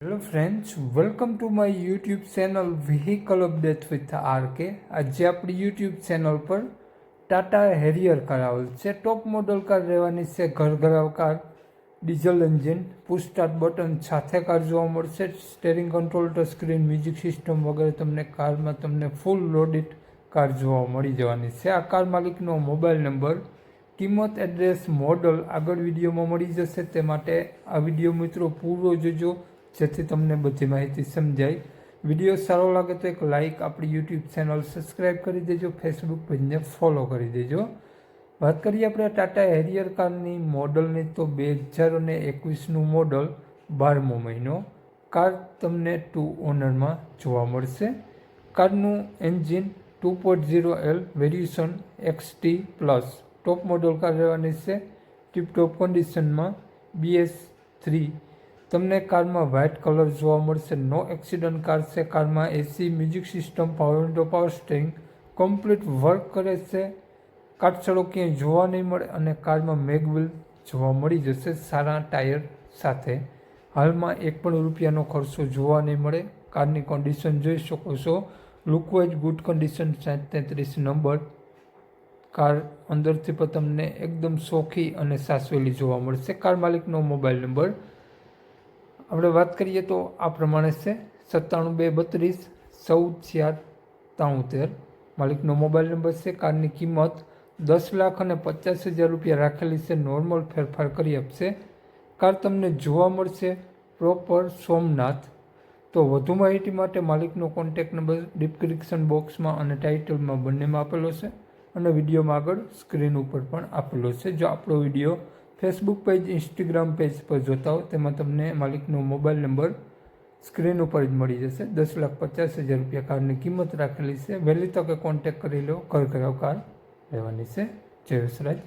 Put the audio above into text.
Hello friends, welcome to my YouTube channel vehicle update with RK. આજે આપણી YouTube channel પર Tata Harrier car આવેલ છે. ટોપ મોડલ કાર રહેવાની છે. ઘરઘરાવ car, diesel engine, push start button સાથે કાર જોવા મળશે. Steering control, touch screen, music system વગેરે તમને ફૂલ લોડેડ કાર જોવા મળી જવાની છે. આ કાર માલિકનો મોબાઈલ નંબર, કિંમત, એડ્રેસ, મોડલ આગળ વિડીયોમાં મળી જશે. તે માટે આ વિડીયો મિત્રો પૂરો જોજો જેથી તમને બધી માહિતી સમજાય. વિડીયો સારો લાગે તો એક લાઇક, આપણી યુટ્યુબ ચેનલ સબસ્ક્રાઈબ કરી દેજો, ફેસબુક પેજને ફોલો કરી દેજો. વાત કરીએ આપણે ટાટા હેરિયર કારની મોડલની તો 2021નું મોડલ, 12મો મહિનો. કાર તમને 2 ઓનરમાં જોવા મળશે. કારનું engine 2.0L variation XT plus top model car રહેવાની છે. ટીપટોપ કન્ડિશનમાં BS3 તમને કારમાં વ્હાઇટ કલર જોવા મળશે. નો એક્સિડન્ટ કાર છે. કારમાં AC, music system, power window, power steering complete work કરે છે. કાટછડો ક્યાંય જોવા નહીં મળે અને કારમાં મેગવિલ જોવા મળી જશે સારા ટાયર સાથે. હાલમાં એક પણ રૂપિયાનો ખર્ચો જોવા નહીં મળે. કારની કન્ડિશન જોઈ શકો છો. Lookwise good condition, 733 number. Car અંદરથી પણ તમને એકદમ સોખી અને સાચવેલી જોવા મળશે. કાર માલિકનો મોબાઈલ નંબર આપણે વાત કરીએ તો આ પ્રમાણે છે: 97 232 14 473. માલિકનો મોબાઈલ નંબર છે. કારની કિંમત 10,50,000 રૂપિયા રાખેલી છે. નોર્મલ ફેરફાર કરી આપશે. કાર તમને જોવા મળશે પ્રોપર સોમનાથ. તો વધુ માહિતી માટે માલિકનો કોન્ટેક્ટ નંબર ડિસ્ક્રિપ્શન બોક્સમાં અને ટાઇટલમાં બંનેમાં આપેલો છે અને વિડીયોમાં આગળ સ્ક્રીન ઉપર પણ આપેલો છે. જો આપણો video Facebook page, Instagram page પર જોતા હો તેમાં તમને માલિકનો મોબાઈલ નંબર સ્ક્રીન ઉપર જ મળી જશે. 10,50,000 રૂપિયા કારની કિંમત રાખેલી છે. વહેલી તકે કોન્ટેક્ટ કરી લો. ઘરઘરાવ કાર રહેવાની છે. જય વસરાજ.